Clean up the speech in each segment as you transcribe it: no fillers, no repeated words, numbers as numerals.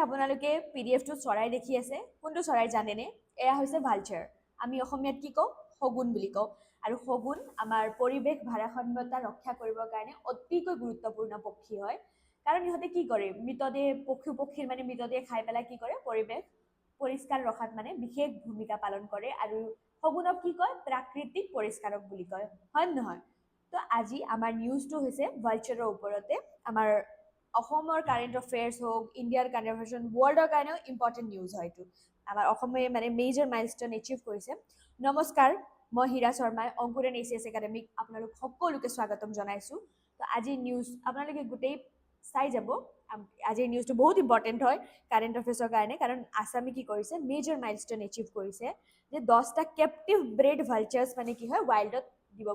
আপোনালোকে পিডিএফটো চৰাই দেখি আছে কোনটো চৰাই জানেনে এয়া হৈছে ভালচাৰ আমি অসমীয়াত কি কওঁ শগুন বুলি কওঁ আৰু শগুন আমাৰ পৰিৱেশ ভাৰসাম্যতা ৰক্ষা কৰিবৰ কাৰণে অতিকৈ গুৰুত্বপূৰ্ণ পক্ষী হয় কাৰণ ইহঁতে কি কৰে মৃতদেহ পক্ষীৰ মানে মৃতদেহ খাই পেলাই কি কৰে পৰিৱেশ পৰিষ্কাৰ ৰখাত মানে বিশেষ ভূমিকা পালন কৰে আৰু শগুনক কি কয় প্ৰাকৃতিক পৰিষ্কাৰক বুলি কয় হয় নহয় তো আজি আমাৰ নিউজটো হৈছে ভালচাৰৰ ওপৰতে আমাৰ অসমৰ কাৰেণ্ট এফেয়াৰ্ছ হওক ইণ্ডিয়াৰ কাৰেণ্ট এফেয়াৰ্ছ ৱৰ্ল্ডৰ কাৰণেও ইম্পৰ্টেণ্ট নিউজ হয় এইটো আমাৰ অসমে মানে মেজৰ মাইলষ্টন এচিভ কৰিছে নমস্কাৰ মই হীৰা শৰ্মাই অংকুৰন এচিএছ একাডেমিক আপোনালোক সকলোকে স্বাগতম জনাইছোঁ তো আজি নিউজ আপোনালোকে গোটেই চাই যাব আজিৰ নিউজটো বহুত ইম্পৰ্টেণ্ট হয় কাৰেণ্ট এফেয়াৰ্ছৰ কাৰণে কাৰণ আছামে কি কৰিছে মেজৰ মাইলষ্টন এচিভ কৰিছে যে 10টা কেপটিভ ব্ৰেড ভালচাৰ্ছ মানে কি হয় ৱাইল্ডত দিব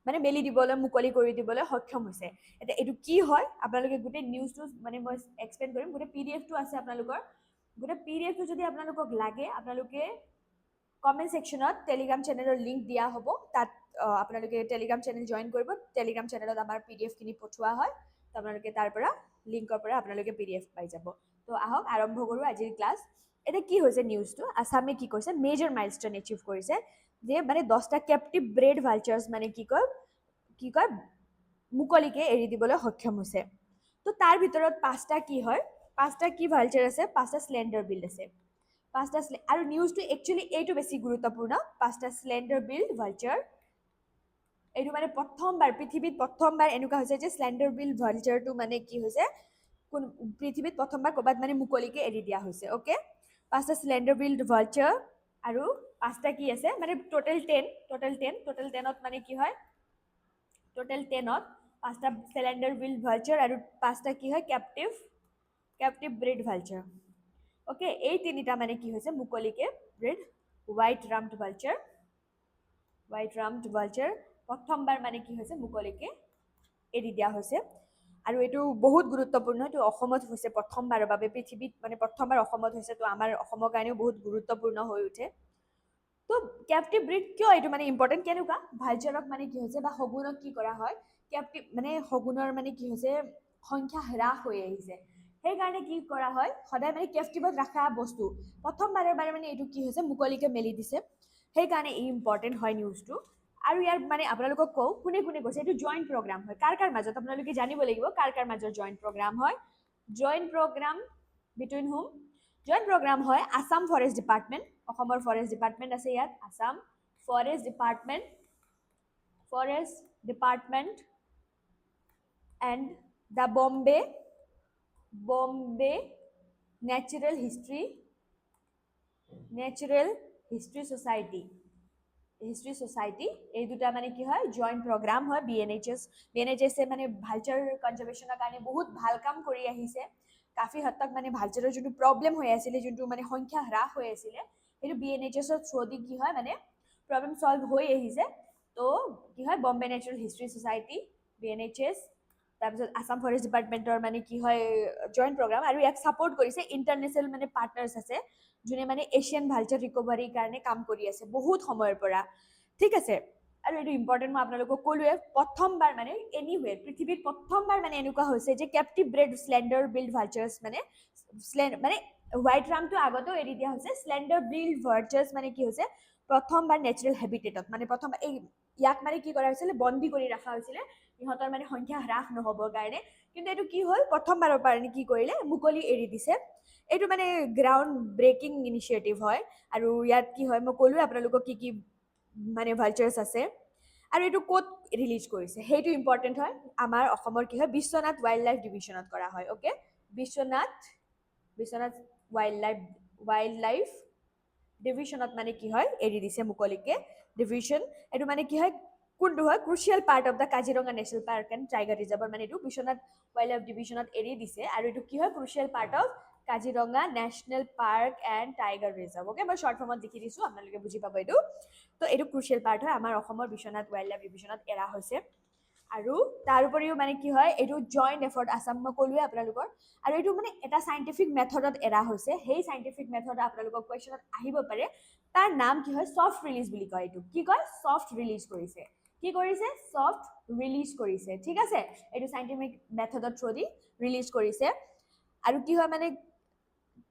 মানে মেলি দিবলৈ মুকলি কৰি দিবলৈ সক্ষম হৈছে এতিয়া এইটো কি হয় আপোনালোকে গোটেই নিউজটো মানে মই এক্সপ্লেইন কৰিম গোটেই পিডিএফটো আছে আপোনালোকৰ গোটেই পিডিএফটো যদি আপোনালোকক লাগে আপোনালোকে কমেণ্ট ছেকশ্যনত টেলিগ্ৰাম চেনেলৰ লিংক দিয়া হ'ব তাত আপোনালোকে টেলিগ্ৰাম চেনেল জইন কৰিব টেলিগ্ৰাম চেনেলত আমাৰ পিডিএফখিনি পঠোৱা হয় তো আপোনালোকে তাৰ পৰা লিংকৰ পৰা আপোনালোকে পিডিএফ পাই যাব তো আহক আৰম্ভ কৰোঁ আজিৰ ক্লাছ এতিয়া কি হৈছে নিউজটো আছামে কি কৰিছে মেজৰ মাইলষ্টন এচিভ কৰিছে যে মানে 10টা কেপটিভ ব্ৰেড ভালচাৰ্ছ মানে কি কয় মুকলিকে এৰি দিবলৈ সক্ষম হৈছে তো তাৰ ভিতৰত 5টা কি হয় 5টা কি ভালচাৰ আছে 5টা স্লেণ্ডাৰ বিল্ড আছে 5টা আৰু নিউজটো একচুৱেলি এইটো বেছি গুৰুত্বপূৰ্ণ 5টা স্লেণ্ডাৰ বিল্ড ভালচাৰ এইটো মানে প্ৰথমবাৰ পৃথিৱীত প্ৰথমবাৰ এনেকুৱা হৈছে যে স্লেণ্ডাৰ বিল্ড ভালচাৰটো মানে কি হৈছে কোন পৃথিৱীত প্ৰথমবাৰ ক'ৰবাত মানে মুকলিকে এৰি দিয়া হৈছে অ'কে 5টা স্লেণ্ডাৰ বিল্ড ভালচাৰ আৰু 5টা কি আছে মানে টোটেল 10ত মানে কি হয় টোটেল 10ত 5টা স্লেণ্ডাৰ বিল্ড ভালচাৰ আৰু 5টা কি হয় কেপটিভ ব্ৰেড ভালচাৰ অ'কে এই তিনিটা মানে কি হৈছে মুকলিকে ব্ৰেড হোৱাইট ৰাম্পড ভালচাৰ প্ৰথমবাৰ মানে কি হৈছে মুকলিকে এৰি দিয়া হৈছে আৰু এইটো বহুত গুৰুত্বপূৰ্ণ এইটো অসমত হৈছে প্ৰথমবাৰৰ বাবে পৃথিৱীত মানে প্ৰথমবাৰ অসমত হৈছে তো আমাৰ অসমৰ কাৰণেও বহুত গুৰুত্বপূৰ্ণ হৈ উঠে তো কেপটিভ ব্ৰিড কিয় এইটো মানে ইম্পৰ্টেণ্ট কেনেকুৱা ভালচাৰক মানে কি হৈছে বা শগুনক কি কৰা হয় কেপটিভ মানে শগুনৰ মানে কি হৈছে সংখ্যা হ্ৰাস হৈ আহিছে সেইকাৰণে কি কৰা হয় সদায় মানে কেপটিভত ৰখা বস্তু প্ৰথমবাৰৰ বাৰে মানে এইটো কি হৈছে মুকলিকে মেলি দিছে সেইকাৰণে ই ইম্পৰ্টেণ্ট হয় নিউজটো আৰু ইয়াৰ মানে আপোনালোকক কওঁ কোনে কোনে কৈছে এইটো জইণ্ট প্ৰগ্ৰাম হয় কাৰ মাজত আপোনালোকে জানিব লাগিব কাৰ মাজত জইণ্ট প্ৰগ্ৰাম হয় জইণ্ট প্ৰগ্ৰাম বিটুইন হুম জইণ্ট প্ৰগ্ৰাম হয় আসাম ফৰেষ্ট ডিপাৰ্টমেণ্ট অসমৰ ফৰেষ্ট ডিপাৰ্টমেণ্ট আছে ইয়াত Assam forest department and the Bombay natural history society এই দুটা মানে কি হয় জইণ্ট প্ৰগ্ৰাম হয় বিএনএইচএছে মানে ভালচাৰ কনজাৰ্ভেশ্যনৰ কাৰণে বহুত ভাল কাম কৰি আহিছে কাফি হদ তক মানে ভালচাৰৰ যোনটো প্ৰব্লেম হৈ আছিলে যোনটো মানে সংখ্যা হ্ৰাস হৈ আছিলে সেইটো বিএনএইচএছৰ থ্ৰুদি কি হয় মানে প্ৰব্লেম ছল্ভ হৈ আহিছে তো কি হয় বম্বে নেচাৰেল হিষ্ট্ৰী ছ'চাইটি বিএনএইচএছ তাৰপিছত আসাম ফৰেষ্ট ডিপাৰ্টমেণ্টৰ মানে কি হয় জইণ্ট প্ৰগ্ৰাম আৰু ইয়াক ছাপোৰ্ট কৰিছে ইণ্টাৰনেশ্যনেল মানে পাৰ্টনাৰ্ছ আছে যোনে মানে এছিয়ান ভালচাৰ ৰিকভাৰীৰ কাৰণে কাম কৰি আছে বহুত সময়ৰ পৰা ঠিক আছে আৰু এইটো ইম্পৰ্টেণ্ট মই আপোনালোকক ক'লোৱে প্ৰথমবাৰ মানে এনিৱে পৃথিৱীত প্ৰথমবাৰ মানে এনেকুৱা হৈছে যে কেপটিভ ব্ৰেড স্লেণ্ডাৰ বিল্ড ভালচাৰ্ছ মানে হোৱাইট ৰামটো আগতেও এৰি দিয়া হৈছে স্লেণ্ডাৰ বিল্ড ভালচাৰ্ছ মানে কি হৈছে প্ৰথমবাৰ নেচাৰেল হেবিটেটত মানে প্ৰথমবাৰ এই ইয়াক মানে কি কৰা হৈছিলে বন্দী কৰি ৰখা হৈছিলে ইহঁতৰ মানে সংখ্যা হ্ৰাস নহ'বৰ কাৰণে কিন্তু এইটো কি হ'ল প্ৰথমবাৰৰ কাৰণে কি কৰিলে মুকলি এৰি দিছে এইটো মানে গ্ৰাউণ্ড ব্ৰেকিং ইনিচিয়েটিভ হয় আৰু ইয়াত কি হয় মই ক'লোৱে আপোনালোকক কি মানে ভালচাৰ্ছ আছে আৰু এইটো ক'ত ৰিলিজ কৰিছে সেইটো ইম্পৰ্টেণ্ট হয় আমাৰ অসমৰ কি হয় বিশ্বনাথ ৱাইল্ড লাইফ ডিভিশ্যনত কৰা হয় অ'কে বিশ্বনাথ ৱাইল্ড লাইফ ডিভিশ্যনত মানে কি হয় এৰি দিছে মুকলিকে ডিভিশ্যন এইটো মানে কি হয় কোনটো হয় crucial part of the Kaziranga national park and tiger ৰিজাৰ্ভৰ মানে এইটো বিশ্বনাথ ৱাইল্ড লাইফ ডিভিশ্যনত এৰি দিছে আৰু এইটো কি হয় crucial part of Kaziranga national park and tiger reserve okay মই শ্বৰ্ট ফৰ্মত লিখি দিছোঁ আপোনালোকে বুজি পাব এইটো তো এইটো ক্ৰুচিয়েল পাৰ্ট হয় আমাৰ অসমৰ বিশ্বনাথ ৱাইল্ড লাইফ ডিভিশ্যনত এৰা হৈছে আৰু তাৰ উপৰিও মানে কি হয় এইটো জইণ্ট এফৰ্ট আছাম মই ক'লোৱে আপোনালোকৰ আৰু এইটো মানে এটা চাইণ্টিফিক মেথডত এৰা হৈছে সেই চাইণ্টিফিক মেথড আপোনালোকৰ কুৱেশ্যনত আহিব পাৰে তাৰ নাম কি হয় ছফ্ট ৰিলিজ বুলি কয় এইটো কি কয় ছফ্ট ৰিলিজ কৰিছে ঠিক আছে এইটো চাইণ্টিফিক মেথডৰ থ্ৰুদি ৰিলিজ কৰিছে আৰু কি হয় মানে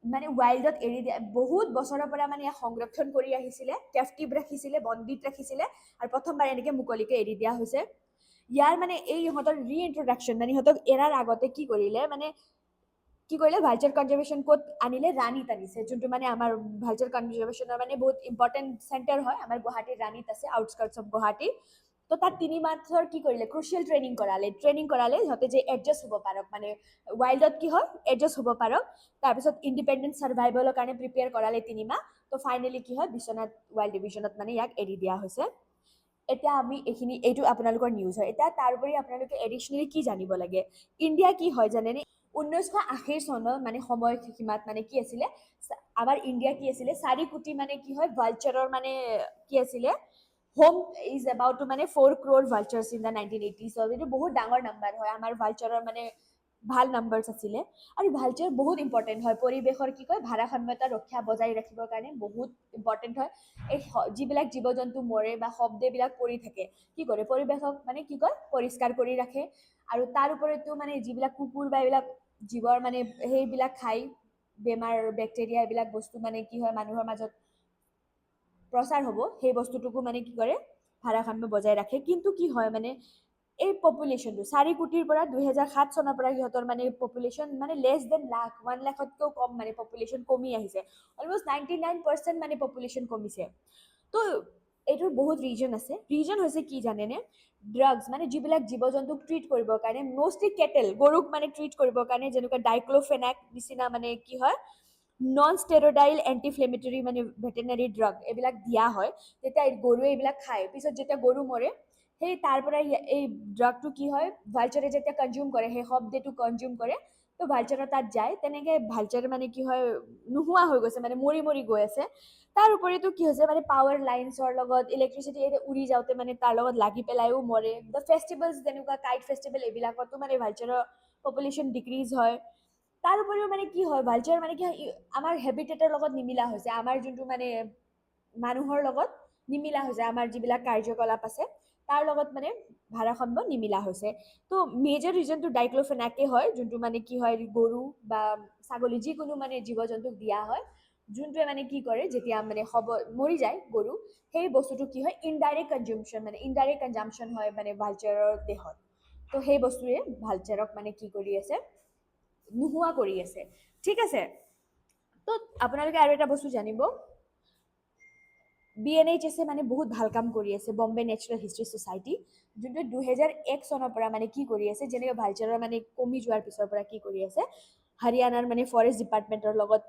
মানে ৱাইল্ডত এৰি দিয়া বহুত বছৰৰ পৰা মানে ইয়াক সংৰক্ষণ কৰি আহিছিলে, কেপটিভ ৰাখিছিলে, বন্দীত ৰাখিছিলে আৰু প্ৰথমবাৰ এনেকে মুকলিকে এৰি দিয়া হৈছে। ইয়াৰ মানে এই ইহঁতৰ ৰিইন্ট্ৰডাকশ্যন মানে ইহঁতক এৰাৰ আগতে কি কৰিলে মানে কি কৰিলে ভালচাৰ কনজাৰ্ভেশ্যন ক'ত আনিলে, ৰাণীত আনিছে, যোনটো মানে আমাৰ ভালচাৰ কনজাৰ্ভেশ্যনৰ মানে বহুত ইম্পৰ্টেণ্ট চেণ্টাৰ হয় আমাৰ গুৱাহাটীৰ ৰাণীত আছে, আউটস্কাৰ্টছ অফ গুৱাহাটী। তো তাত 3 মাহৰ কি কৰিলে ক্ৰুচিয়েল ট্ৰেইনিং কৰালে সিহঁতে যে এডজাষ্ট হ'ব পাৰক, মানে ৱাইল্ডত কি হয় এডজাষ্ট হ'ব পাৰক। তাৰপিছত ইণ্ডিপেণ্ডেণ্ট ছাৰ্ভাইভেলৰ কাৰণে প্ৰিপেয়াৰ কৰালে 3 মাহ। তো ফাইনেলি কি হয় বিশ্বনাথ ৱাইল্ড ডিভিজনত মানে ইয়াক এৰি দিয়া হৈছে। এতিয়া আমি এইটো আপোনালোকৰ নিউজ হয়। এতিয়া তাৰোপৰি আপোনালোকে এডিচনেলি কি জানিব লাগে, ইণ্ডিয়া কি হয় জানেনে? 1980 চনৰ মানে সময় সীমাত মানে কি আছিলে, আমাৰ ইণ্ডিয়া কি আছিলে 4 কোটি মানে কি হয় ভালচাৰৰ মানে কি আছিলে, হোম ইজ এবাউট টু মানে 4 crore vultures in the 1980s। এইটো বহুত ডাঙৰ নাম্বাৰ হয়, আমাৰ ভালচাৰৰ মানে ভাল নাম্বাৰছ আছিলে। আৰু ভালচাৰ বহুত ইম্পৰ্টেণ্ট হয়, পৰিৱেশৰ কি কয় ভাৰসাম্যতা ৰক্ষা বজাই ৰাখিবৰ কাৰণে বহুত ইম্পৰ্টেণ্ট হয়। এই যিবিলাক জীৱ জন্তু মৰে বা শব্দবিলাক পৰি থাকে কি কৰে, পৰিৱেশক মানে কি কয় পৰিষ্কাৰ কৰি ৰাখে। আৰু তাৰ উপৰিতো মানে যিবিলাক কুকুৰ বা এইবিলাক জীৱৰ মানে সেইবিলাক খাই বেমাৰ বেক্টেৰিয়া এইবিলাক বস্তু মানে কি হয় মানুহৰ মাজত প্ৰচাৰ হ'ব, সেই বস্তুটোকো মানে কি কৰে ভাৰসাম্য বজাই ৰাখে। কিন্তু কি হয় মানে এই পপুলেশ্যনটো 4 কোটিৰ পৰা 2007 চনৰ পৰা সিহঁতৰ মানে পপুলেশ্যন মানে লেছ দেন লাখ 1 লাখতকৈও কম মানে পপুলেশ্যন কমি আহিছে, অলমষ্ট 99% মানে পপুলেশ্যন কমিছে। তো এইটোৰ বহুত ৰিজন আছে। ৰিজন হৈছে কি জানেনে, ড্ৰাগছ মানে যিবিলাক জীৱ জন্তুক ট্ৰিট কৰিবৰ কাৰণে, মষ্টলি কেটেল গৰুক মানে ট্ৰিট কৰিবৰ কাৰণে যেনেকুৱা ডাইক্ল'ফেনাক নিচিনা মানে কি হয় নন ষ্টেৰইডাইল এণ্টিফ্লেমেটৰী মানে ভেটেনাৰী ড্ৰাগ এইবিলাক দিয়া হয়। তেতিয়া গৰুৱে এইবিলাক খায়, পিছত যেতিয়া গৰু মৰে সেই তাৰ পৰা এই ড্ৰাগটো কি হয় ভালচাৰে যেতিয়া কনজিউম কৰে, সেই শব্দটো কনজিউম কৰে, তো ভালচাৰৰ তাত যায়, তেনেকৈ ভালচাৰ মানে কি হয় নোহোৱা হৈ গৈছে, মানে মৰি মৰি গৈ আছে। তাৰ উপৰিতো কি হৈছে মানে পাৱাৰ লাইনছৰ লগত ইলেক্ট্ৰিচিটি উৰি যাওঁতে মানে তাৰ লগত লাগি পেলাইও মৰে। দ্য ফেষ্টিভেলছ যেনেকুৱা কাইট ফেষ্টিভেল এইবিলাকতো মানে ভালচাৰৰ পপুলেশ্যন ডিক্ৰিজ হয়। তাৰ উপৰিও মানে কি হয় ভালচাৰ মানে কি হয় আমাৰ হেবিটেটৰ লগত নিমিলা হৈছে, আমাৰ যোনটো মানে মানুহৰ লগত নিমিলা হৈছে, আমাৰ যিবিলাক কাৰ্যকলাপ আছে তাৰ লগত মানে ভাৰসাম্য নিমিলা হৈছে। তো মেজৰ ৰিজনটো ডাইক্ল'ফেনাকে হয়, যোনটো মানে কি হয় গৰু বা ছাগলী যিকোনো মানে জীৱ জন্তুক দিয়া হয়, যোনটোৱে মানে কি কৰে যেতিয়া মানে মৰি যায় গৰু, সেই বস্তুটো কি হয় ইনডাইৰেক্ট কনজিউমশ্যন মানে ইনডাইৰেক্ট কনজাম্পশ্যন হয় মানে ভালচাৰৰ দেহত। তো সেই বস্তুৱে ভালচাৰক মানে কি কৰি আছে নোহোৱা কৰি আছে, ঠিক আছে। তো আপোনালোকে আৰু এটা বস্তু জানিব, BNHS মানে বহুত ভাল কাম কৰি আছে, বম্বে নেচাৰেল হিষ্ট্ৰী ছ'চাইটি, যোনটো 2001 চনৰ পৰা মানে কি কৰি আছে, যেনেকৈ ভালচাৰৰ মানে কমি যোৱাৰ পিছৰ পৰা কি কৰি আছে, হাৰিয়ানাৰ মানে ফৰেষ্ট ডিপাৰ্টমেণ্টৰ লগত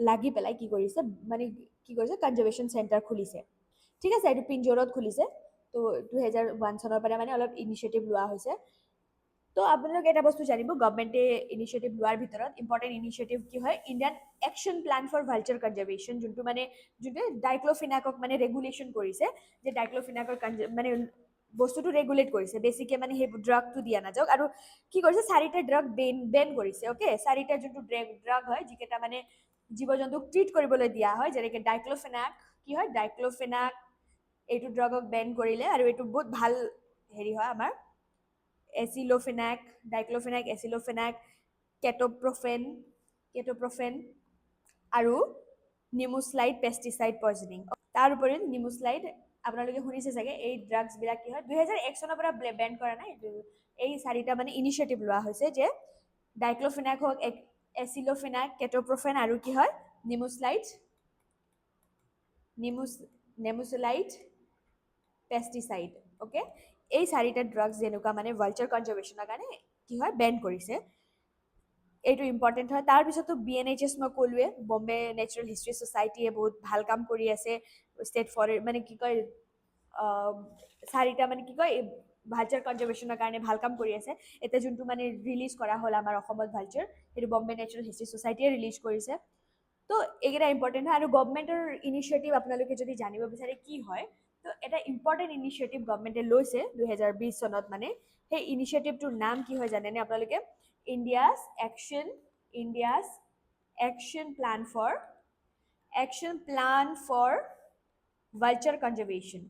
লাগি পেলাই কি কৰিছে মানে কি কৰিছে কনজাৰ্ভেশ্যন চেণ্টাৰ খুলিছে, ঠিক আছে। এইটো পিঞ্জোৰত খুলিছে। তো 2001 চনৰ পৰা মানে অলপ ইনিচিয়েটিভ লোৱা হৈছে। তো আপোনালোকে এটা বস্তু জানিব, গভমেণ্টে ইনিচিয়েটিভ লোৱাৰ ভিতৰত ইম্পৰ্টেণ্ট ইনিচিয়েটিভ কি হয়, Indian action plan for vulture conservation, যোনটোৱে ডাইক্ল'ফিনাকক মানে ৰেগুলেশ্যন কৰিছে, যে ডাইক্ল'ফিনাকৰ মানে বস্তুটো ৰেগুলেট কৰিছে, বেছিকে মানে সেই ড্ৰাগটো দিয়া নাযাওক। আৰু কি কৰিছে 4টা ড্ৰাগ বেন কৰিছে, অ'কে। 4টা যোনটো ড্ৰাগ হয় যিকেইটা মানে জীৱ জন্তুক ট্ৰিট কৰিবলৈ দিয়া হয়, যেনেকৈ ডাইক্ল'ফেনাক কি হয় ডাইক্ল'ফেনাক এইটো ড্ৰাগক বেন কৰিলে। আৰু এইটো বহুত ভাল হেৰি হয় আমাৰ এচিলোফেনাক, ডাইক্ল'ফেনাক, এচিলোফেনাক, কেটোপ্ৰফেন আৰু নিমোশ্লাইড পেষ্টিচাইড পয়জনিং। তাৰ উপৰি নিমোশ্লাইড আপোনালোকে শুনিছে চাগে, এই ড্ৰাগছবিলাক কি হয় 2001 চনৰ পৰা বেন কৰা নাই, এই 4টা মানে ইনিচিয়েটিভ লোৱা হৈছে, যে ডাইক্ল'ফেনাক হওক, এচিলোফেনাক, কেটোপ্ৰফেন আৰু কি হয় নেমোচলাইড পেষ্টিচাইড, অ'কে। এই 4টা ড্ৰাগছ যেনেকুৱা মানে ভালচাৰ কনজাৰ্ভেশ্যনৰ কাৰণে কি হয় বেন কৰিছে, এইটো ইম্পৰ্টেণ্ট হয়। তাৰপিছতো BNHS মই ক'লোৱে, বম্বে নেচাৰেল হিষ্ট্ৰী ছ'চাইটিয়ে বহুত ভাল কাম কৰি আছে, ষ্টেট মানে কি কয় 4টা মানে কি কয় ভালচাৰ কনজাৰ্ভেশ্যনৰ কাৰণে ভাল কাম কৰি আছে। এতিয়া যোনটো মানে ৰিলিজ কৰা হ'ল আমাৰ অসমত ভালচাৰ, সেইটো বম্বে নেচাৰেল হিষ্ট্ৰী ছ'চাইটিয়ে ৰিলিজ কৰিছে। তো এইকেইটা ইম্পৰ্টেণ্ট হয়। আৰু গভমেণ্টৰ ইনিচিয়েটিভ আপোনালোকে যদি জানিব বিচাৰে কি হয়, তো এটা ইম্পৰ্টেণ্ট ইনিচিয়েটিভ গভমেণ্টে লৈছে 2020 চনত, মানে সেই ইনিচিয়েটিভটোৰ নাম কি হয় জানেনে আপোনালোকে, India's action plan for vulture conservation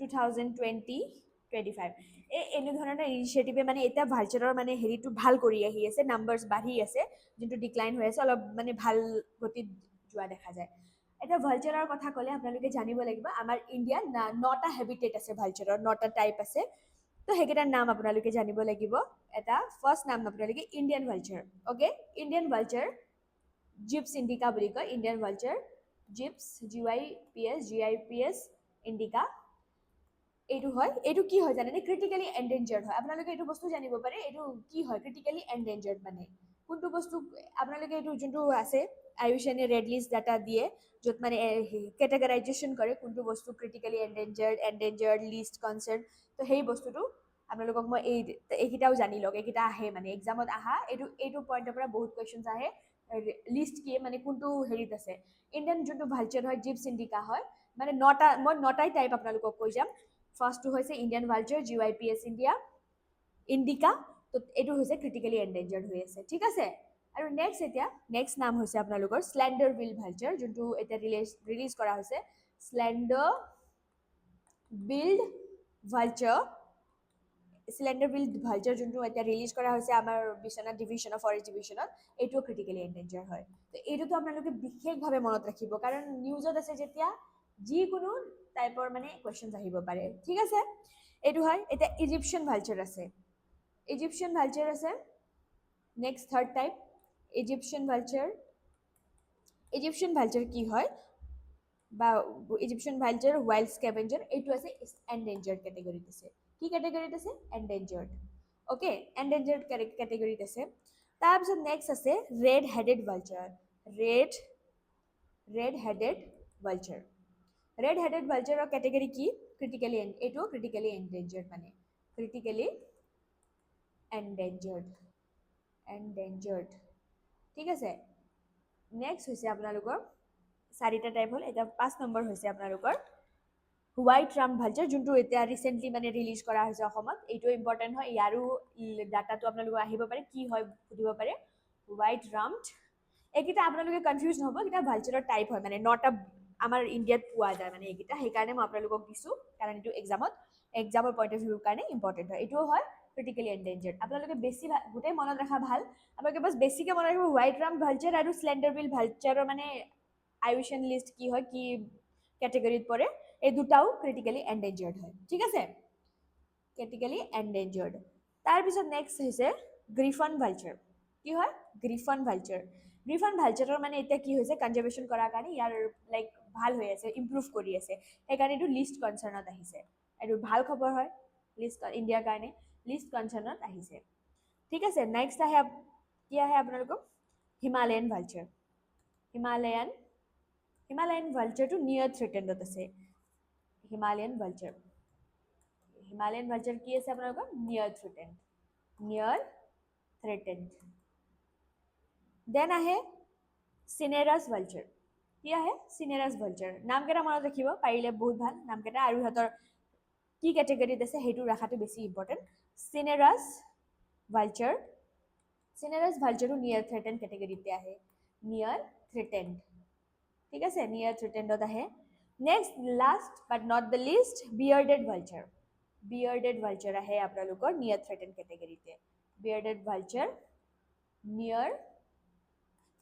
2020 25 এই এনেধৰণৰ ইনিচিয়েটিভে মানে এতিয়া ভালচাৰৰ মানে হেৰিটো ভাল কৰি আহি আছে নাম্বাৰছ বাঢ়ি আছে যোনটো ডিক্লাইন হৈ আছে অলপ মানে ভাল গতিত যোৱা দেখা যায় এতিয়া ভালচাৰৰ কথা ক'লে আপোনালোকে জানিব লাগিব আমাৰ ইণ্ডিয়াত 9টা হেবিটেট আছে ভালচাৰৰ 9টা টাইপ আছে তো সেইকেইটাৰ নাম আপোনালোকে জানিব লাগিব এটা ফাৰ্ষ্ট নাম আপোনালোকে ইণ্ডিয়ান ভালচাৰ অ'কে ইণ্ডিয়ান ভালচাৰ জিপছ ইণ্ডিকা বুলি কয় ইণ্ডিয়ান ভালচাৰ জিপছ GIPS ইণ্ডিকা এইটো হয় এইটো কি হয় জানেনে ক্ৰিটিকেলি এন্ডেঞ্জাৰ্ড হয় আপোনালোকে এইটো বস্তু জানিব পাৰে এইটো কি হয় ক্ৰিটিকেলি এন্ডেঞ্জাৰ্ড মানে কোনটো বস্তু আপোনালোকে এইটো যোনটো আছে আয়ুষানে ৰেড লিষ্ট ডাটা দিয়ে য'ত মানে কেটেগৰাইজেশ্যন কৰে কোনটো বস্তু ক্ৰিটিকেলি এন্ডেঞ্জাৰ্ড লিষ্ট কনচাৰ্ন তো সেই বস্তুটো আপোনালোকক মই এইকেইটাও জানি লওক এইকেইটা আহে মানে এক্সামত আহা এইটো পইণ্টৰ পৰা বহুত কুৱেশ্যনছ আহে লিষ্ট কি মানে কোনটো হেৰিত আছে ইণ্ডিয়ান যোনটো ভালচাৰ হয় জিপছ ইণ্ডিকা হয় মানে মই 9টাই টাইপ আপোনালোকক কৈ যাম ফাৰ্ষ্টটো হৈছে ইণ্ডিয়ান ভালচাৰ GIPS ইণ্ডিকা তো এইটো হৈছে ক্ৰিটিকেলি এন্ডেঞ্জাৰ্ড হৈ আছে ঠিক আছে আৰু নেক্সট নাম হৈছে আপোনালোকৰ স্লেণ্ডাৰ বিল ভালচাৰ যোনটো এতিয়া ৰিলিজ কৰা হৈছে স্লেণ্ডাৰ বিল্ড ভালচাৰ যোনটো এতিয়া ৰিলিজ কৰা হৈছে আমাৰ বিশ্বনাথ ডিভিজনত ফৰেষ্ট ডিভিজনত এইটোও ক্ৰিটিকেলি এন্ডেঞ্জাৰ হয় তো এইটোতো আপোনালোকে বিশেষভাৱে মনত ৰাখিব কাৰণ নিউজত আছে যেতিয়া যিকোনো টাইপৰ মানে কুৱেশ্যনছ আহিব পাৰে ঠিক আছে এইটো হয় এতিয়া ইজিপচিয়ান ভালচাৰ আছে নেক্সট থাৰ্ড টাইপ ইজিপচিয়ান ভালচাৰ কি হয় বা ইজিপচিয়ান ভালচাৰ ৱাইল্ড স্কেভেঞ্জাৰ এইটো আছে এন্ডেঞ্জাৰ্ড কেটেগৰীত আছে কি কেটেগৰীত আছে এন্ডেঞ্জাৰ্ড অ'কে এন্ডেঞ্জাৰ্ড কেটেগৰীত আছে তাৰপিছত নেক্সট আছে red headed vulture red headed ভালচাৰৰ কেটেগৰী কি ক্ৰিটিকেলি এইটো ক্ৰিটিকেলি এন্ডেঞ্জাৰ্ড মানে ক্ৰিটিকেলি এন্ডেঞ্জাৰ্ড ঠিক আছে নেক্সট হৈছে আপোনালোকৰ 4টা টাইপ হ'ল এটা 5 নম্বৰ হৈছে আপোনালোকৰ হোৱাইট ৰাম ভালচাৰ যোনটো এতিয়া ৰিচেণ্টলি মানে ৰিলিজ কৰা হৈছে অসমত এইটো ইম্পৰ্টেণ্ট হয় ইয়াৰো ডাটাটো আপোনালোকৰ আহিব পাৰে কি হয় সুধিব পাৰে হোৱাইট ৰামড এইকেইটা আপোনালোকে কনফিউজ নহ'ব এইকেইটা ভালচাৰৰ টাইপ হয় মানে 9টা আমাৰ ইণ্ডিয়াত পোৱা যায় মানে এইকেইটা সেইকাৰণে মই আপোনালোকক দিছোঁ কাৰণ এইটো এক্সামৰ পইণ্ট অফ ভিউৰ কাৰণে ইম্পৰ্টেণ্ট হয় এইটোও হয় ক্ৰিটিকেলি এন্ডেঞ্জাৰ্ড আপোনালোকে বেছি গোটেই মনত ৰখা ভাল আপোনালোকে বাছ বেছিকৈ মনত ৰাখিব হোৱাইট ৰাম ভালচাৰ আৰু স্লেণ্ডাৰ বিল ভালচাৰৰ মানে আয়ুষান লিষ্ট কি হয় কি কেটেগৰীত পৰে এই দুটাও ক্ৰিটিকেলি এন্ডেঞ্জাৰ্ড হয় ঠিক আছে ক্ৰিটিকেলি এন্ডেঞ্জাৰ্ড তাৰপিছত নেক্সট হৈছে গ্ৰিফন ভালচাৰ কি হয় গ্ৰিফন ভালচাৰৰ মানে এতিয়া কি হৈছে কনজাৰ্ভেশ্যন কৰাৰ কাৰণে ইয়াৰ লাইক ভাল হৈ আছে ইম্প্ৰুভ কৰি আছে সেইকাৰণে এইটো লিষ্ট কনচাৰ্ণত আহিছে এইটো ভাল খবৰ হয় লিষ্ট ইণ্ডিয়াৰ কাৰণে লিষ্ট কনচাৰ্ণত আহিছে ঠিক আছে নেক্সট আহে কি আহে আপোনালোকক হিমালয়ান ভালচাৰটো নিয়াৰ থ্ৰেটেণ্ডত আছে হিমালয়ান ভালচাৰ কি আছে আপোনালোকৰ নিয়াৰ থ্ৰেটেণ্ড দেন আহে চিনেৰাছ ভালচাৰ কি আহে চিনেৰাছ ভালচাৰ নামকেইটা মনত ৰাখিব পাৰিলে বহুত ভাল নামকেইটা আৰু সিহঁতৰ কি কেটেগৰীত আছে সেইটো ৰখাটো বেছি ইম্পৰ্টেণ্ট চিনেৰাছ ভালচাৰো নিয়াৰ থ্ৰেটেণ্ড কেটেগৰীতে আহে নিয়াৰ থ্ৰেটেণ্ড ঠিক আছে নিয়াৰ থ্ৰেটেণ্ডত আহে next last but not the least bearded vulture আহে আপোনালোকৰ নিয়াৰ থ্ৰেটেণ্ড কেটেগৰীতে বিয়াৰ্ডেড ভালচাৰ নিয়াৰ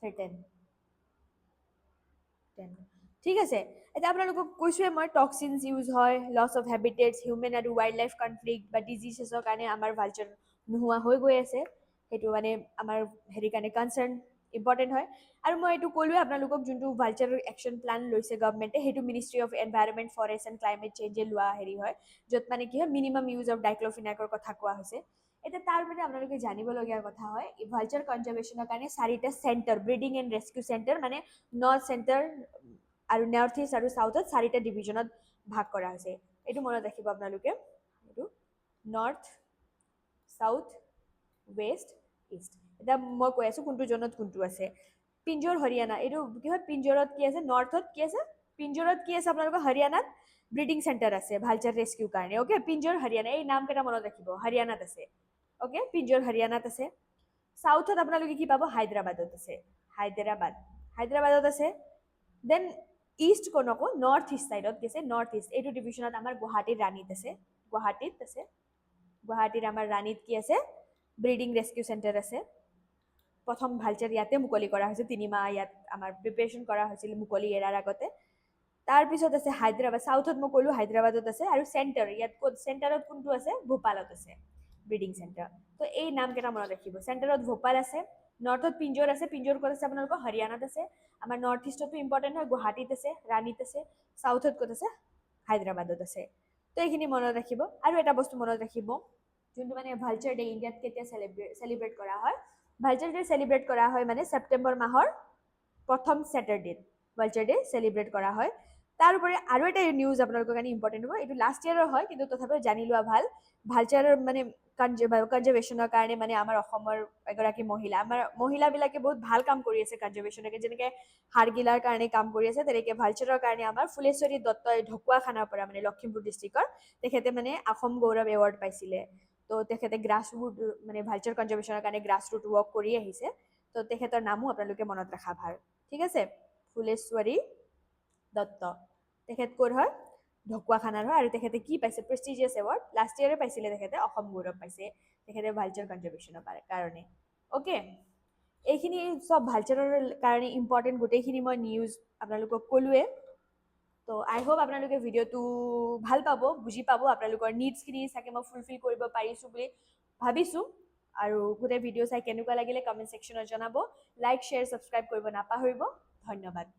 থ্ৰেটেণ্ড ঠিক আছে এতিয়া আপোনালোকক কৈছোঁৱে মই টক্সিনছ ইউজ হয় লছ অফ হেবিটেটছ হিউমেন আৰু ৱাইল্ড লাইফ কনফ্লিক্ট বা ডিজিজেছৰ কাৰণে আমাৰ ভালচাৰ নোহোৱা হৈ গৈ আছে সেইটো মানে আমাৰ হেৰি কাৰণে কনচাৰ্ণ ইম্পৰ্টেণ্ট হয় আৰু মই এইটো ক'লোৱে আপোনালোকক যোনটো ভালচাৰৰ একশ্যন প্লান লৈছে গভমেণ্টে সেইটো ministry of environment forest and climate চেঞ্জে লোৱা হেৰি হয় য'ত মানে কি হয় মিনিমাম ইউজ অফ ডাইক্ল'ফিনাকৰ কথা কোৱা হৈছে এতিয়া তাৰ মানে আপোনালোকে জানিবলগীয়া কথা হয় ভালচাৰ কনজাৰ্ভেশ্যনৰ কাৰণে 4টা centre breeding and rescue centre মানে নৰ্থ চেণ্টাৰ আৰু নৰ্থ ইষ্ট আৰু চাউথত 4টা ডিভিজনত ভাগ কৰা হৈছে এইটো মনত ৰাখিব আপোনালোকে এইটো নৰ্থ চাউথ ৱেষ্ট ইষ্ট এতিয়া মই কৈ আছোঁ কোনটো জোনত কোনটো আছে পিঞ্জোৰ হৰিয়ানা এইটো কি হয় পিঞ্জোৰত কি আছে নৰ্থত কি আছে পিঞ্জোৰত কি আছে আপোনালোকৰ হৰিয়ানাত ব্ৰিডিং চেণ্টাৰ আছে ভালচাৰ ৰেস্কিউৰ কাৰণে অ'কে পিঞ্জোৰ হৰিয়ানা এই নামকেইটা মনত ৰাখিব হৰিয়ানাত আছে অ'কে পিঞ্জোৰ হৰিয়ানাত আছে চাউথত আপোনালোকে কি পাব হায়দৰাবাদত আছে হায়দৰাবাদত আছে দেন ইষ্ট কোন আকৌ নৰ্থ ইষ্ট চাইডত গৈছে নৰ্থ ইষ্ট এইটো ডিভিজনত আমাৰ গুৱাহাটীৰ ৰাণীত আছে গুৱাহাটীত আছে গুৱাহাটীৰ আমাৰ ৰাণীত কি আছে ব্ৰিডিং ৰেস্কিউ চেণ্টাৰ আছে প্ৰথম ভালচাৰ ইয়াতে মুকলি কৰা হৈছে 3 মাহ ইয়াত আমাৰ প্ৰিপাৰেচন কৰা হৈছিল মুকলি এৰাৰ আগতে তাৰপিছত আছে হায়দৰাবাদ সাউথত মই ক'লো হায়দৰাবাদত আছে আৰু চেণ্টাৰ ইয়াত ক'ত চেণ্টাৰত কোনটো আছে ভোপালত আছে ব্ৰিডিং চেণ্টাৰ তো এই নাম কেইটা মনত ৰাখিব চেণ্টাৰত ভোপাল আছে নৰ্থত পিঞ্জোৰ আছে পিঞ্জোৰ ক'ত আছে আপোনালোকৰ হৰিয়ানাত আছে আমাৰ নৰ্থ ইষ্টতো ইম্পৰ্টেণ্ট হয় গুৱাহাটীত আছে ৰাণীত আছে সাউথত ক'ত আছে হায়দৰাবাদত আছে তো এইখিনি মনত ৰাখিব আৰু এটা বস্তু মনত ৰাখিব যোনটো মানে ভালচাৰ ডে ইণ্ডিয়াত কেতিয়া চেলিব্ৰেট কৰা হয় ভালচাৰ ডে চেলিব্ৰেট কৰা হয় মানে ছেপ্টেম্বৰ মাহৰ প্ৰথম ছেটাৰডেত ভালচাৰ ডে চেলিব্ৰেট কৰা হয় তাৰোপৰি আৰু এটা নিউজ আপোনালোকৰ কাৰণে ইম্পৰ্টেণ্ট হ'ব এইটো লাষ্ট ইয়াৰৰ হয় কিন্তু তথাপিও জানি লোৱা ভাল ভালচাৰৰ মানে কনজাৰ্ভেশ্যনৰ কাৰণে মানে আমাৰ অসমৰ এগৰাকী মহিলা আমাৰ মহিলাবিলাকে বহুত ভাল কাম কৰি আছে কনজাৰ্ভেশ্যনৰ যেনেকৈ হাড়গিলাৰ কাৰণে কাম কৰি আছে তেনেকৈ ভালচাৰৰ কাৰণে আমাৰ ফুলেশ্বৰী দত্তই ঢকুৱাখানাৰ পৰা মানে লখিমপুৰ ডিষ্ট্ৰিক্টৰ তেখেতে মানে অসম গৌৰৱ এৱাৰ্ড পাইছিলে তো তেখেতে গ্ৰাছ ৰুট মানে ভালচাৰ কনজাৰ্ভেশ্যনৰ কাৰণে গ্ৰাছ ৰুট ৱৰ্ক কৰি আহিছে তো তেখেতৰ নামো আপোনালোকে মনত ৰখা ভাল ঠিক আছে ফুলেশ্বৰী দত্ত তেখেত ক'ৰ হয় ঢকুৱাখানাৰ হয় আৰু তেখেতে কি পাইছে প্ৰেষ্টিজিয়াছ এৱাৰ্ড লাষ্ট ইয়াৰে পাইছিলে তেখেতে অসম গৌৰৱ পাইছে তেখেতে ভালচাৰ কনজাৰ্ভেশ্যনৰ কাৰণে অ'কে এইখিনি চব ভালচাৰৰ কাৰণে ইম্পৰ্টেণ্ট গোটেইখিনি মই নিউজ আপোনালোকক ক'লোৱে তো আই হোপ আপোনালোকে ভিডিঅ'টো ভাল পাব বুজি পাব আপোনালোকৰ নিডছখিনি চাগে মই ফুলফিল কৰিব পাৰিছোঁ বুলি ভাবিছোঁ আৰু গোটেই ভিডিঅ' চাই কেনেকুৱা লাগিলে কমেণ্ট ছেকশ্যনত জনাব লাইক শ্বেয়াৰ ছাবস্ক্ৰাইব কৰিব নাপাহৰিব ধন্যবাদ